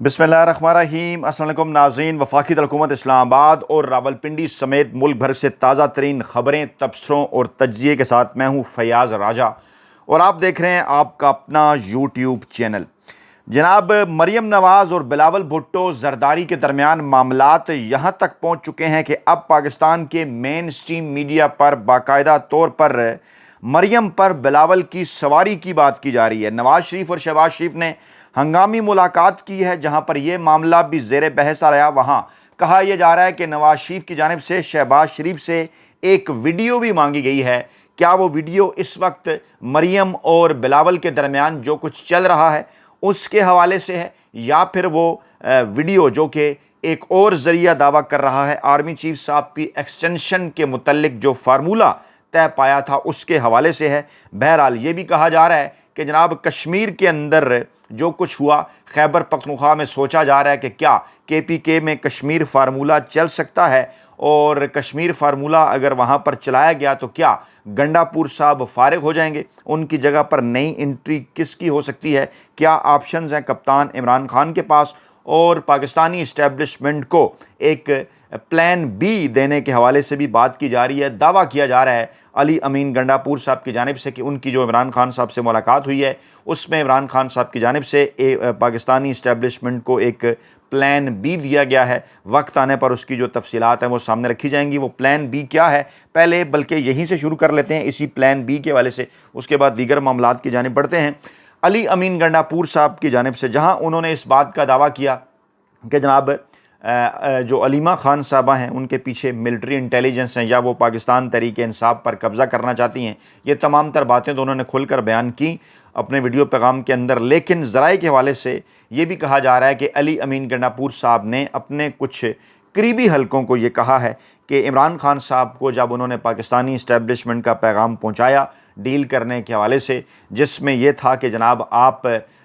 बिस्मिल्लाहिर्रहमानिर्रहीम। अस्सलाम वालेकुम नाज़रीन। वफाकी हुकूमत इस्लामाबाद और रावलपिंडी समेत मुल्क भर से ताज़ा तरीन ख़बरें, तबसरों और तज्ज़िये के साथ मैं हूँ फ़याज़ राजा और आप देख रहे हैं आपका अपना यूट्यूब चैनल। जनाब, मरियम नवाज़ और बिलावल भुट्टो ज़रदारी के दरमियान मामलात यहाँ तक पहुँच चुके हैं कि अब पाकिस्तान के मेन स्ट्रीम मीडिया पर बाकायदा तौर पर मरियम पर बिलावल की सवारी की बात की जा रही है। नवाज शरीफ और शहबाज शरीफ ने हंगामी मुलाकात की है, जहां पर यह मामला भी ज़ेर बहस आ रहा। वहां कहा यह जा रहा है कि नवाज शरीफ की जानिब से शहबाज शरीफ से एक वीडियो भी मांगी गई है। क्या वो वीडियो इस वक्त मरियम और बिलावल के दरमियान जो कुछ चल रहा है उसके हवाले से है, या फिर वो वीडियो जो कि एक और ज़रिया दावा कर रहा है आर्मी चीफ साहब की एक्सटेंशन के मुतल्लिक जो फार्मूला तय पाया था उसके हवाले से है। बहरहाल ये भी कहा जा रहा है कि जनाब कश्मीर के अंदर जो कुछ हुआ, खैबर पख्तूनख्वा में सोचा जा रहा है कि क्या KPK में कश्मीर फार्मूला चल सकता है, और कश्मीर फार्मूला अगर वहाँ पर चलाया गया तो क्या गंडापुर साहब फारिग हो जाएंगे, उनकी जगह पर नई एंट्री किसकी हो सकती है, क्या ऑप्शंस हैं कप्तान इमरान खान के पास। और पाकिस्तानी इस्टेब्लिशमेंट को एक प्लान बी देने के हवाले से भी बात की जा रही है। दावा किया जा रहा है अली अमीन गंडापुर साहब की जानिब से कि उनकी जो इमरान खान साहब से मुलाकात हुई है उसमें इमरान खान साहब की जानिब से पाकिस्तानी इस्टेब्लिशमेंट को एक प्लान बी दिया गया है। वक्त आने पर उसकी जो तफसीलात हैं वो सामने रखी जाएंगी। वो प्लान बी क्या है, पहले बल्कि यहीं से शुरू कर लेते हैं, इसी प्लान बी के हवाले से, उसके बाद दीगर मामलात की जानिब बढ़ते हैं। अली अमीन गंडापुर साहब की जानिब से जहाँ उन्होंने इस बात का दावा किया कि जनाब जो अलीमा खान साहबा हैं उनके पीछे मिलिट्री इंटेलिजेंस हैं या वो पाकिस्तान तहरीक-ए-इंसाफ पर कब्ज़ा करना चाहती हैं, ये तमाम तर बातें तो उन्होंने खुलकर बयान की अपने वीडियो पैगाम के अंदर। लेकिन ज़राए के हवाले से ये भी कहा जा रहा है कि अली अमीन गंडापुर साहब ने अपने कुछ करीबी हलकों को ये कहा है कि इमरान खान साहब को जब उन्होंने पाकिस्तानी इस्टेब्लिशमेंट का पैगाम पहुँचाया डील करने के हवाले से, जिसमें यह था कि जनाब आप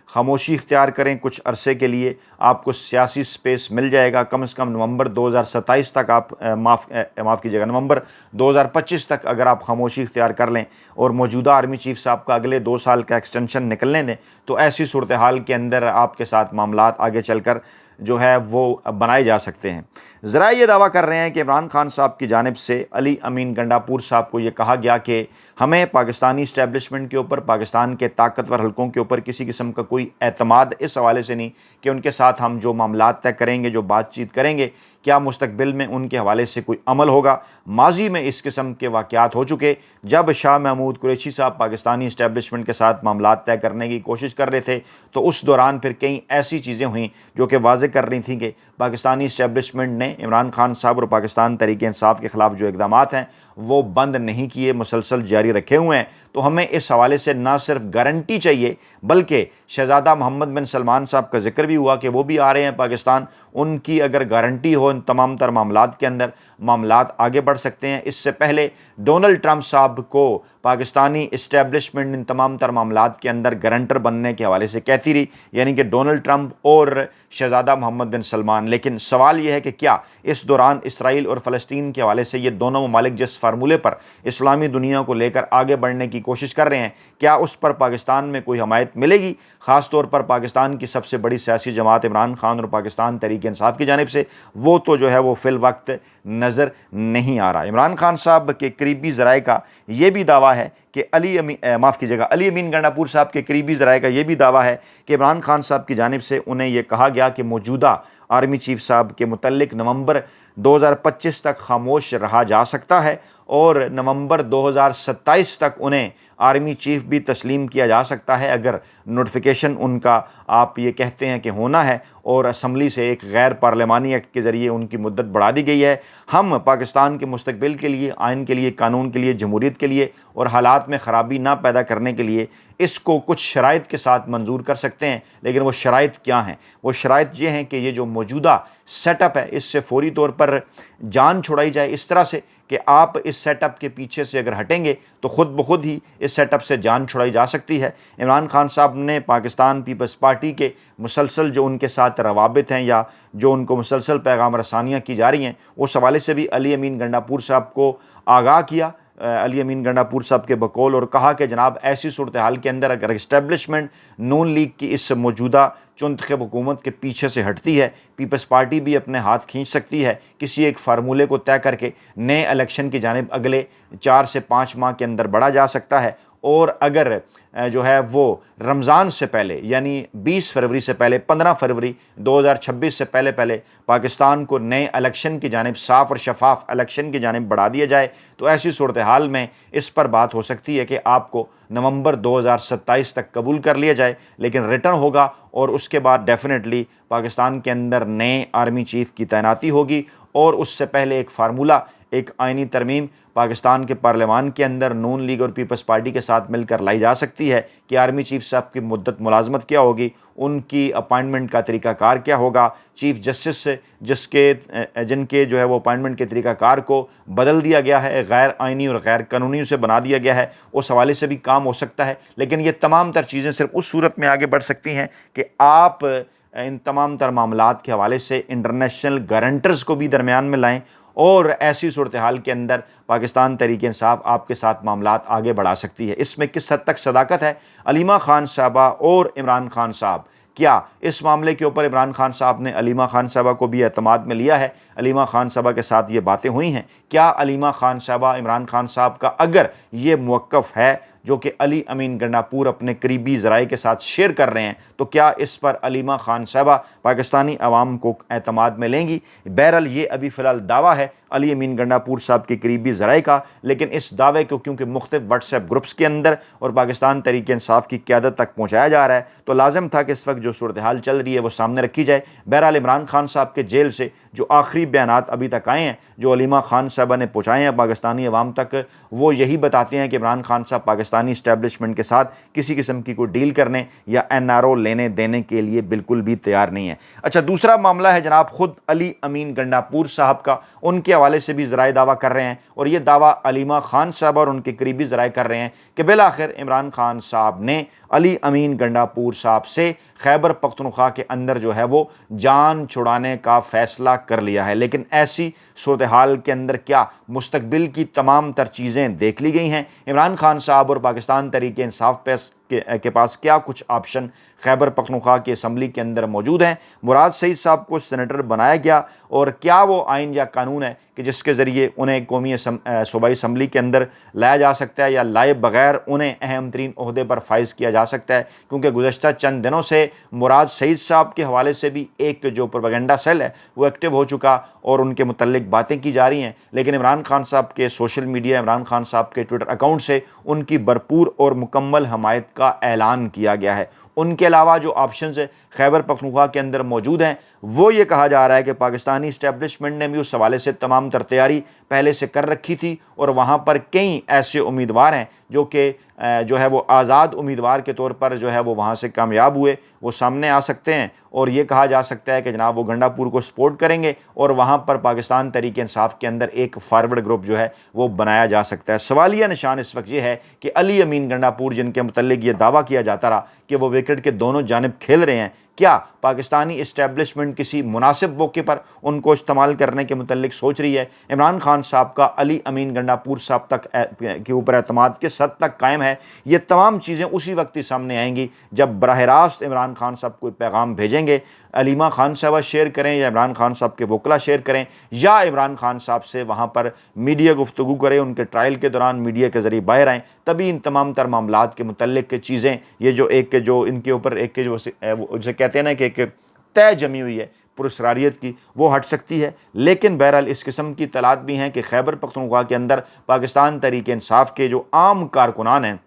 खामोशी इख्तियार करें कुछ अरसे के लिए, आपको सियासी स्पेस मिल जाएगा, कम से कम नवंबर 2027 तक आप माफ़ कीजिएगा नवंबर 2025 तक अगर आप खामोशी इख्तियार कर लें और मौजूदा आर्मी चीफ साहब का अगले 2 साल का एक्सटेंशन निकलने दें, तो ऐसी सूरत हाल के अंदर आपके साथ मामलात आगे चलकर जो है वो बनाए जा सकते हैं। ज़रा ये दावा कर रहे हैं कि इमरान खान साहब की जानिब से अली अमीन गंडापुर साहब को ये कहा गया कि हमें पाकिस्तानी इस्टेब्लिशमेंट के ऊपर, पाकिस्तान के ताकतवर हलकों के ऊपर किसी किस्म का कोई एतमाद इस हवाले से नहीं कि उनके साथ हम जो मामलात तय करेंगे, जो बातचीत करेंगे, क्या मुस्तकबिल में उनके हवाले से कोई अमल होगा। माजी में इस किस्म के वाक़यात हो चुके, जब शाह महमूद कुरैशी साहब पाकिस्तानी इस्टेब्लिशमेंट के साथ मामलात तय करने की कोशिश कर रहे थे तो उस दौरान फिर कई ऐसी चीज़ें हुई जो कि वाज़े कर रही थी कि पाकिस्तानी इस्टेब्लिशमेंट ने इमरान खान साहब और पाकिस्तान तहरीक-ए-इंसाफ के ख़िलाफ़ जो इक़दामात हैं वो बंद नहीं किए, मुसलसल जारी रखे हुए हैं। तो हमें इस हवाले से ना सिर्फ गारंटी चाहिए बल्कि शहज़ादा मोहम्मद बिन सलमान साहब का जिक्र भी हुआ कि वो भी आ रहे हैं पाकिस्तान, उनकी अगर गारंटी हो इन तमाम तर मामलात के अंदर, मामलात आगे बढ़ सकते हैं। इससे पहले डोनाल्ड ट्रंप साहब को पाकिस्तानी इस्टेब्लिशमेंट इन तमाम तर मामलात के अंदर गारंटर बनने के हवाले से कहती रही, यानी कि डोनाल्ड ट्रंप और शहज़ादा मोहम्मद बिन सलमान। लेकिन सवाल यह है कि क्या इस दौरान इसराइल और फ़लस्तीन के हवाले से ये दोनों ममालिक जिस फार्मूले पर इस्लामी दुनिया को लेकर आगे बढ़ने की कोशिश कर रहे हैं, क्या उस पर पाकिस्तान में कोई हमायत मिलेगी। ख़ास तौर पर पाकिस्तान की सबसे बड़ी सियासी जमात इमरान खान और पाकिस्तान तहरीक-ए-इंसाफ की जानिब से वो तो जो है वो फ़िल वक्त नज़र नहीं आ रहा। इमरान खान साहब के करीबी ज़राए का ये भी दावा है कि अली अमीन गंडापुर साहब के करीबी ज़राए का ये भी दावा है कि इमरान खान साहब की जानिब से उन्हें यह कहा गया कि मौजूदा आर्मी चीफ साहब के मुतल्लिक नवंबर 2025 तक खामोश रहा जा सकता है और नवंबर 2027 तक उन्हें आर्मी चीफ भी तस्लीम किया जा सकता है अगर नोटिफिकेशन उनका आप ये कहते हैं कि होना है और असम्बली से एक गैर पार्लिमानी एक्ट के ज़रिए उनकी मुद्दत बढ़ा दी गई है। हम पाकिस्तान के मुस्तकबिल के लिए, आइन के लिए, कानून के लिए, जमहूरियत के लिए और हालात में ख़राबी ना पैदा करने के लिए इसको कुछ शराइत के साथ मंजूर कर सकते हैं। लेकिन वो शराइत क्या हैं? वो शराइत ये हैं कि ये जो मौजूदा सेटअप है इससे फौरी तौर पर जान छुड़ाई जाए, इस तरह से कि आप इस सेटअप के पीछे से अगर हटेंगे तो ख़ुद ब खुद ही इस सेटअप से जान छुड़ाई जा सकती है। इमरान खान साहब ने पाकिस्तान पीपल्स पार्टी के मुसलसल जो उनके साथ रवाबित हैं या जो उनको मुसलसल पैगाम रसानियाँ की जा रही हैं, उस हवाले से भी अली अमीन गंडापुर साहब को आगाह किया अली अमीन गंडापुर साहब के बकौल और कहा कि जनाब ऐसी सूरत हाल के अंदर अगर इस्टेब्लिशमेंट नून लीग की इस मौजूदा चुनतखब हुकूमत के पीछे से हटती है, पीपल्स पार्टी भी अपने हाथ खींच सकती है किसी एक फार्मूले को तय करके नए इलेक्शन की जानिब अगले 4 से 5 माह के अंदर बढ़ा जा सकता है। और अगर जो है वो रमज़ान से पहले यानी 20 फरवरी से पहले 15 फरवरी 2026 से पहले पाकिस्तान को नए इलेक्शन की जानिब साफ़ और शफाफ इलेक्शन की जानिब बढ़ा दिया जाए, तो ऐसी सूरत हाल में इस पर बात हो सकती है कि आपको नवंबर 2027 तक कबूल कर लिया जाए, लेकिन रिटर्न होगा और उसके बाद डेफिनेटली पाकिस्तान के अंदर नए आर्मी चीफ़ की तैनाती होगी और उससे पहले एक फार्मूला, एक आइनी तरमीम पाकिस्तान के पार्लियामान के अंदर नून लीग और पीपल्स पार्टी के साथ मिलकर लाई जा सकती है कि आर्मी चीफ साहब की मुद्दत मुलाजमत क्या होगी, उनकी अपॉइंटमेंट का तरीक़ाकार क्या होगा, चीफ जस्टिस से जिनके जो है वो अपॉइंटमेंट के तरीक़ाकार को बदल दिया गया है, गैर आइनी और गैर कानूनी से बना दिया गया है, उस हवाले से भी काम हो सकता है। लेकिन ये तमाम तर चीज़ें सिर्फ उस सूरत में आगे बढ़ सकती हैं कि आप इन तमाम तर मामलात के हवाले से इंटरनेशनल गारंटर्स को भी दरमियान में लाएँ और ऐसी सूरत हाल के अंदर पाकिस्तान तहरीक इंसाफ आपके साथ मामलात आगे बढ़ा सकती है। इसमें किस हद तक सदाकत है अलीमा खान साहबा और इमरान खान साहब, क्या इस मामले के ऊपर इमरान खान साहब ने अलीमा खान साहबा को भी एतमाद में लिया है, अलीमा खान साहबा के साथ ये बातें हुई हैं, क्या अलीमा खान साहबा इमरान खान साहब का अगर ये मौक़िफ़ है जो कि अली अमीन गंडापुर अपने करीबी ज़राए के साथ शेयर कर रहे हैं, तो क्या इस पर अलीमा खान साहबा पाकिस्तानी अवाम को एतमाद में लेंगी? बहरहाल ये अभी फ़िलहाल दावा है अली अमीन गंडापुर साहब के करीबी ज़राए का, लेकिन इस दावे को क्योंकि मुख्तलिफ व्हाट्सएप ग्रुप्स के अंदर और पाकिस्तान तहरीक इंसाफ की क़यादत तक पहुँचाया जा रहा है, तो लाजम था कि इस वक्त जो सूरत हाल चल रही है वो सामने रखी जाए। बहरहाल इमरान खान साहब के जेल से जो आखिरी बयानात अभी तक आए हैं, जो अलीमा खान साहबा ने पहुँचाए हैं पाकिस्तानी अवाम तक, वो यही बताते हैं कि इमरान खान साहब पाकिस्तानी इस्टेब्लिशमेंट के साथ किसी किस्म की कोई डील करने या NRO लेने देने के लिए बिल्कुल भी तैयार नहीं है। अच्छा, दूसरा मामला है जनाब खुद अली अमीन गंडापुर साहब का, उनके हवाले से भी ज़राए दावा कर रहे हैं और ये दावा अलीमा खान साहब और उनके करीबी ज़राए कर रहे हैं कि बिलाखिर इमरान खान साहब ने अली अमीन गंडापुर साहब से खैबर पख्तूनख्वा के अंदर जो है वो जान छुड़ाने का फ़ैसला कर लिया है। लेकिन ऐसी सूरत हाल के अंदर क्या मुस्तकबिल की तमाम तर चीज़ें देख ली गई हैं? इमरान खान साहब और पाकिस्तान तहरीक इंसाफ के पास क्या कुछ ऑप्शन खैबर पख्तूनख्वा की असम्बली के अंदर मौजूद हैं? मुराद सईद साहब को सेनेटर बनाया गया और क्या वो आइन या कानून है कि जिसके ज़रिए उन्हें कौमी सूबाई असम्बली के अंदर लाया जा सकता है या लाए बगैर उन्हें अहम तरीन ओहदे पर फाइज किया जा सकता है? क्योंकि गुज़श्ता चंद दिनों से मुराद सईद साहब के हवाले से भी एक जो प्रोपेगेंडा सेल है वो एक्टिव हो चुका और उनके मुतल्लिक बातें की जा रही हैं, लेकिन इमरान खान साहब के सोशल मीडिया, इमरान खान साहब के ट्विटर अकाउंट से उनकी भरपूर और मुकम्मल हमायत का ऐलान किया गया है। उनके अलावा जो ऑप्शंस खैबर पख्तूनख्वा के अंदर मौजूद हैं, वो ये कहा जा रहा है कि पाकिस्तानी इस्टेब्लिशमेंट ने भी उस हवाले से तमाम तर तैयारी पहले से कर रखी थी और वहाँ पर कई ऐसे उम्मीदवार हैं जो कि जो है वो आज़ाद उम्मीदवार के तौर पर जो है वो वहाँ से कामयाब हुए, वो सामने आ सकते हैं और ये कहा जा सकता है कि जनाब वो गंडापुर को सपोर्ट करेंगे और वहाँ पर पाकिस्तान तहरीक इंसाफ के अंदर एक फारवर्ड ग्रुप जो है वो बनाया जा सकता है। सवालिया निशान इस वक्त ये है कि अली अमीन गंडापुर जिनके मुतल्लिक ये दावा किया जाता रहा कि वो विकेट के दोनों जानिब खेल रहे हैं, क्या पाकिस्तानी इस्टेब्लिशमेंट किसी मुनासिब मौके पर उनको इस्तेमाल करने के मुतल्लिक सोच रही है? इमरान खान साहब का अली अमीन गंडापुर साहब तक के ऊपर एतमाद किस हद तक कायम है? ये तमाम चीज़ें उसी वक्त ही सामने आएंगी जब बराह रास्त इमरान खान साहब कोई पैगाम भेजेंगे, अलीमा खान साहबा शेयर करें या इमरान खान साहब के वकला शेयर करें या इमरान खान साहब से वहाँ पर मीडिया गुफ्तगू करें, उनके ट्रायल के दौरान मीडिया के ज़रिए बाहर आएँ, तभी इन तमाम तर मामलात के मुतल्लिक के चीज़ें ये जो एक जो इनके ऊपर एक जो उसे कहते हैं ना कि एक तय जमी हुई है पुरस्कारियत की, वो हट सकती है। लेकिन बहरहाल इस किस्म की तलात भी हैं कि खैबर पख्तूनख्वा के अंदर पाकिस्तान तहरीक इंसाफ के जो आम कारकुनान हैं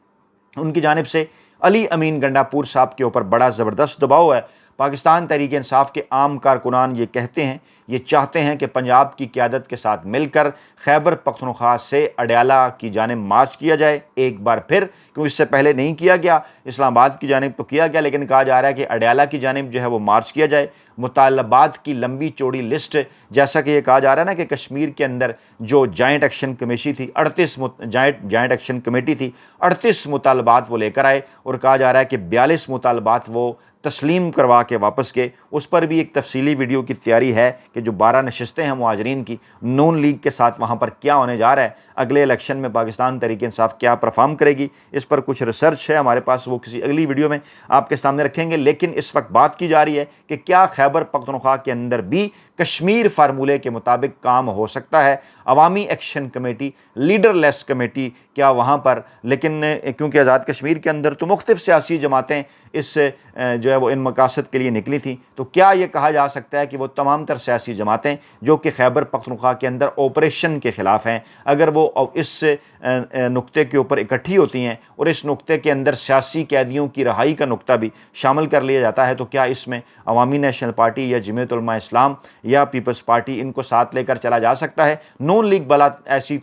उनकी जानिब से अली अमीन गंडापुर साहब के ऊपर बड़ा ज़बरदस्त दबाव है। पाकिस्तान तहरीक इंसाफ के आम कारकुनान ये कहते हैं, ये चाहते हैं कि पंजाब की क़यादत के साथ मिलकर खैबर पख्तूनख्वा से अडयाला की जानिब मार्च किया जाए एक बार फिर, क्योंकि इससे पहले नहीं किया गया, इस्लामाबाद की जानिब तो किया गया, लेकिन कहा जा रहा है कि अडयाला की जानिब जो है वो मार्च किया जाए। मुतालबात की लंबी चौड़ी लिस्ट, जैसा कि ये कहा जा रहा है ना कि कश्मीर के अंदर जो जॉइंट एक्शन कमेटी थी 38 जॉइंट एक्शन कमेटी थी, 38 मुतालबात वो लेकर आए और कहा जा रहा है कि 42 मुतालबात वो तस्लीम करवा के वापस गए। उस पर भी एक तफसीली वीडियो की तैयारी है कि जो 12 नशस्तें हैं मुहाजिरीन की नून लीग के साथ वहाँ पर क्या होने जा रहा है, अगले इलेक्शन में पाकिस्तान तहरीक इंसाफ क्या परफॉर्म करेगी, इस पर कुछ रिसर्च है हमारे पास, वो किसी अगली वीडियो में आपके सामने रखेंगे। लेकिन इस वक्त बात की जा रही है कि क्या खैबर पख्तूनख्वा के अंदर भी कश्मीर फार्मूले के मुताबिक काम हो सकता है। अवामी एक्शन कमेटी, लीडरलेस कमेटी, क्या वहाँ पर, लेकिन क्योंकि आज़ाद कश्मीर के अंदर तो मुख्तलिफ सियासी जमातें इस जो है वो इन मकासद के लिए निकली थी, तो क्या ये कहा जा सकता है कि वो तमाम तर सियासी जमातें जो कि खैबर पख्तूनख्वा के अंदर ऑपरेशन के ख़िलाफ़ हैं, अगर वो इस नुक्ते के ऊपर इकट्ठी होती हैं और इस नुक्ते के अंदर सियासी कैदियों की रहाई का नुक्ता भी शामिल कर लिया जाता है, तो क्या इसमें अवामी नेशनल पार्टी या जमीयत उलमा इस्लाम या पीपल्स पार्टी इनको साथ लेकर चला जा सकता है? नून लीग भला ऐसी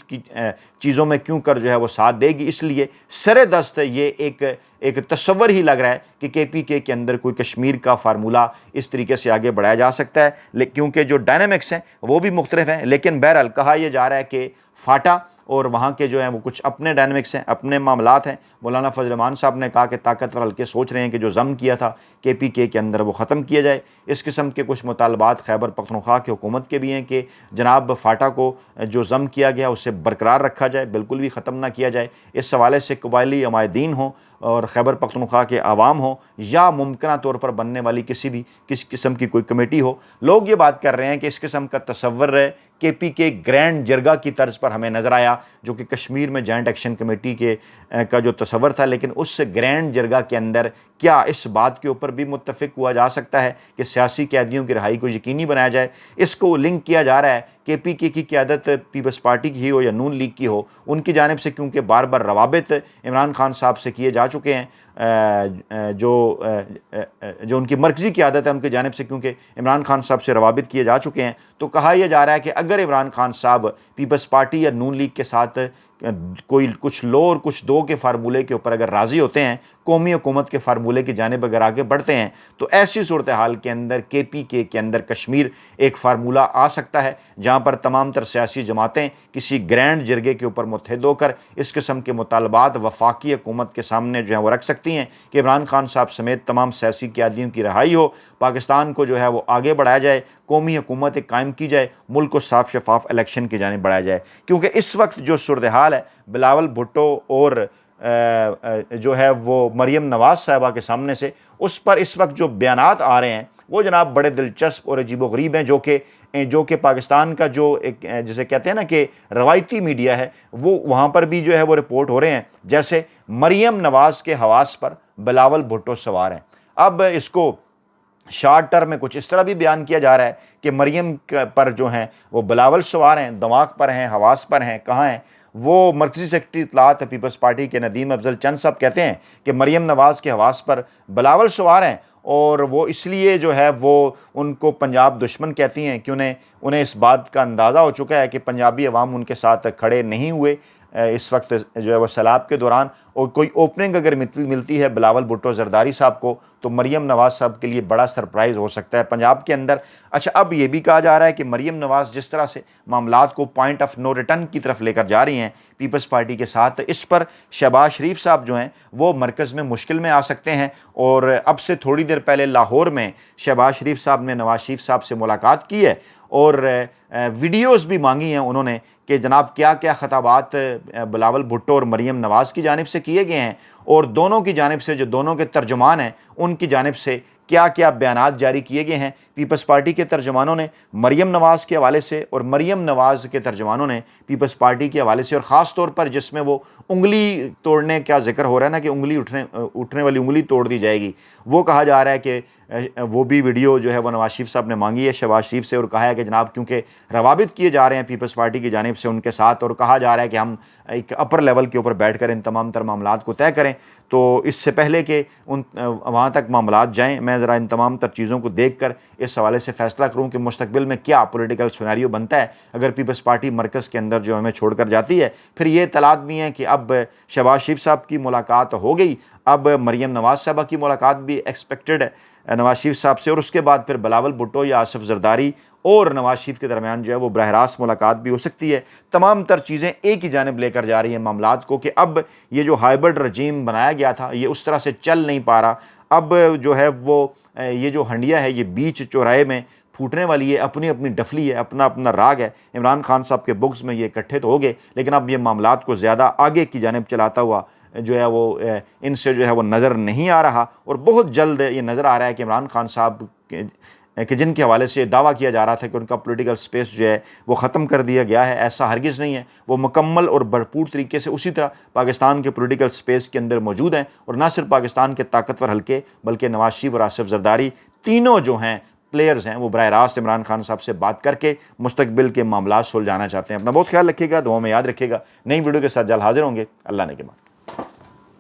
चीज़ों में क्यों कर जो है वो साथ देगी? इसलिए सरेदस्त ये एक तस्वर ही लग रहा है कि KPK के अंदर कोई कश्मीर का फार्मूला इस तरीके से आगे बढ़ाया जा सकता है, क्योंकि जो डायनामिक्स हैं वो भी मुख्तलिफ हैं। लेकिन बहरहाल कहा यह जा रहा है कि फाटा और वहाँ के जो हैं वो कुछ अपने डायनामिक्स हैं, अपने मामलात हैं। मौलाना फजल रहमान साहब ने कहा कि ताकतवर हल्के सोच रहे हैं कि जो ज़म किया था KPK के अंदर वो ख़त्म किया जाए। इस किस्म के कुछ मुतालबात खैबर पख्तूनख्वा की हुकूमत के भी हैं कि जनाब फाटा को जो ज़म किया गया उसे बरकरार रखा जाए, बिल्कुल भी ख़त्म ना किया जाए। इस हवाले से कबायली अमायदीन हों और खैबर पख्तूनख्वा के आवाम हो या मुमकिन तौर पर बनने वाली किसी किस्म की कोई कमेटी हो, लोग ये बात कर रहे हैं कि इस किस्म का तस्वर है KPK ग्रैंड जरगा की तर्ज पर हमें नज़र आया, जो कि कश्मीर में जॉइंट एक्शन कमेटी का जो तस्वर था। लेकिन उस ग्रैंड जरगा के अंदर क्या इस बात के ऊपर भी मुत्तफ़िक हुआ जा सकता है कि सियासी कैदियों की रिहाई को यकीनी बनाया जाए? इसको लिंक किया जा रहा है KPK की क़यादत पीपल्स पार्टी की हो या नून लीग की हो, उनकी जानिब से, क्योंकि बार बार रवाबित इमरान खान साहब से किए जा चुके हैं, जो उनकी मरकज़ी क़यादत है उनकी जानिब से, क्योंकि इमरान खान साहब से रवाबित किए जा चुके हैं, तो कहा यह जा रहा है कि अगर इमरान खान साहब पीपल्स पार्टी या नून लीग के साथ कोई कुछ लो और कुछ दो के फार्मूले के ऊपर अगर राज़ी होते हैं, कौमी हुकूमत के फार्मूले की जानिब अगर आगे बढ़ते हैं, तो ऐसी सूरत हाल के अंदर KPK के अंदर कश्मीर एक फार्मूला आ सकता है, जहाँ पर तमाम तर सियासी जमातें किसी ग्रैंड जरगे के ऊपर मुत्तहिद होकर इस किस्म के मुतालबात वफाकी हुकूमत के सामने जो है वो रख सकती हैं कि इमरान खान साहब समेत तमाम सियासी क़यादियों की रहाई हो, पाकिस्तान को जो है वो आगे बढ़ाया जाए, कौमी हुकूमत एक कायम की जाए, मुल्क को साफ शफाफ इलेक्शन की जानिब बढ़ाया जाए। क्योंकि इस वक्त जो सूरत हाल है बिलावल भुट्टो और जो है वो मरियम नवाज़ साहिबा के सामने से, उस पर इस वक्त जो बयानात आ रहे हैं वो जनाब बड़े दिलचस्प और अजीबोगरीब हैं, जो कि पाकिस्तान का जो एक जिसे कहते हैं ना कि रवायती मीडिया है, वो वहाँ पर भी जो है वो रिपोर्ट हो रहे हैं जैसे मरियम नवाज़ के हवास पर बिलावल भुट्टो सवार हैं। अब इसको शॉर्ट टर्म में कुछ इस तरह भी बयान किया जा रहा है कि मरियम पर जो हैं वो बिलावल सवार हैं, दिमाग पर हैं, हवास पर हैं, कहाँ हैं वो? मरकज़ी सेक्रेटरी इत्तलात पीपल्स पार्टी के नदीम अफजल चंद साहब कहते हैं कि मरियम नवाज़ के हवास पर बिलावल सवार हैं और वो इसलिए जो है वो उनको पंजाब दुश्मन कहती हैं कि उन्हें इस बात का अंदाज़ा हो चुका है कि पंजाबी अवाम उनके साथ खड़े नहीं हुए इस वक्त जो है वो सैलाब के दौरान, और कोई ओपनिंग अगर मिलती है बिलावल भुट्टो जरदारी साहब को, तो मरियम नवाज़ साहब के लिए बड़ा सरप्राइज़ हो सकता है पंजाब के अंदर। अच्छा, अब ये भी कहा जा रहा है कि मरियम नवाज़ जिस तरह से मामलात को पॉइंट ऑफ नो रिटर्न की तरफ लेकर जा रही हैं पीपल्स पार्टी के साथ, इस पर शहबाज शरीफ साहब जो हैं वो मरकज़ में मुश्किल में आ सकते हैं। और अब से थोड़ी देर पहले लाहौर में शहबाज शरीफ साहब ने नवाज शरीफ साहब से मुलाकात की है और वीडियोज़ भी मांगी हैं उन्होंने कि जनाब क्या क्या ख़ताबात बिलावल भुट्टो और मरियम नवाज़ की जानिब से किए गए हैं, और दोनों की जानिब से जो दोनों के तर्जुमान हैं उनकी जानिब से क्या क्या बयानात जारी किए गए हैं। पीपल्स पार्टी के तर्जुमानों ने मरियम नवाज़ के हवाले से और मरियम नवाज़ के तर्जुमानों ने पीपल्स पार्टी के हवाले से, और ख़ास तौर पर जिसमें वो उंगली तोड़ने का जिक्र हो रहा है ना कि उंगली उठने वाली उंगली तोड़ दी जाएगी, वो कहा जा रहा है कि वो भी वीडियो जो है वो नवाज शरीफ साहब ने मांगी है शहबाज शरीफ से, और कहा है कि जनाब क्योंकि रवाबित किए जा रहे हैं पीपल्स पार्टी की जानिब से उनके साथ, और कहा जा रहा है कि हम एक अपर लेवल के ऊपर बैठ कर इन तमाम तर मामलात को तय करें, तो इससे पहले कि वहाँ तक मामलात जाएँ, मैं ज़रा इन तमाम तर चीज़ों को देख कर इस हवाले से फ़ैसला करूँ कि मुस्तकबिल में क्या पॉलिटिकल सिनेरियो बनता है अगर पीपल्स पार्टी मरकज़ के अंदर जो हमें छोड़ कर जाती है। फिर ये इत्तलात भी हैं कि अब शहबाज शरीफ साहब की मुलाकात हो गई, अब मरियम नवाज़ साहबा की मुलाकात भी एक्सपेक्टेड नवाज शरीफ साहब से, और उसके बाद फिर बिलावल भुट्टो या आसिफ जरदारी और नवाज शरीफ के दरमियान जो है वो बरह रास्त मुलाकात भी हो सकती है। तमाम तर चीज़ें एक ही जानिब लेकर जा रही हैं मामलात को कि अब ये जो हाइब्रिड रजीम बनाया गया था ये उस तरह से चल नहीं पा रहा। अब जो है वो ये जो हंडिया है ये बीच चौराहे में फूटने वाली है, अपनी अपनी डफली है, अपना अपना राग है। इमरान खान साहब के बुक्स में ये इकट्ठे तो हो गए, लेकिन अब ये मामलात को ज़्यादा आगे की जानिब चलाता हुआ जो है वो इनसे जो है वो नज़र नहीं आ रहा। और बहुत जल्द ये नज़र आ रहा है कि इमरान खान साहब कि जिनके हवाले से दावा किया जा रहा था कि उनका पॉलिटिकल स्पेस जो है वो ख़त्म कर दिया गया है, ऐसा हरगिज़ नहीं है। वो मुकम्मल और भरपूर तरीके से उसी तरह पाकिस्तान के पॉलिटिकल स्पेस के अंदर मौजूद हैं। और न सिर्फ पाकिस्तान के ताकतवर हल्के बल्कि नवाज शरीफ और आसिफ जरदारी तीनों जो हैं प्लेयर्स हैं वो बरह रास्त इमरान खान साहब से बात करके मुस्तकबिल के मामला सुलझाना चाहते हैं। अपना बहुत ख्याल रखिएगा, दुआ में याद रखिएगा। नई वीडियो के साथ जल्द हाजिर होंगे। अल्लाह ने के बाद।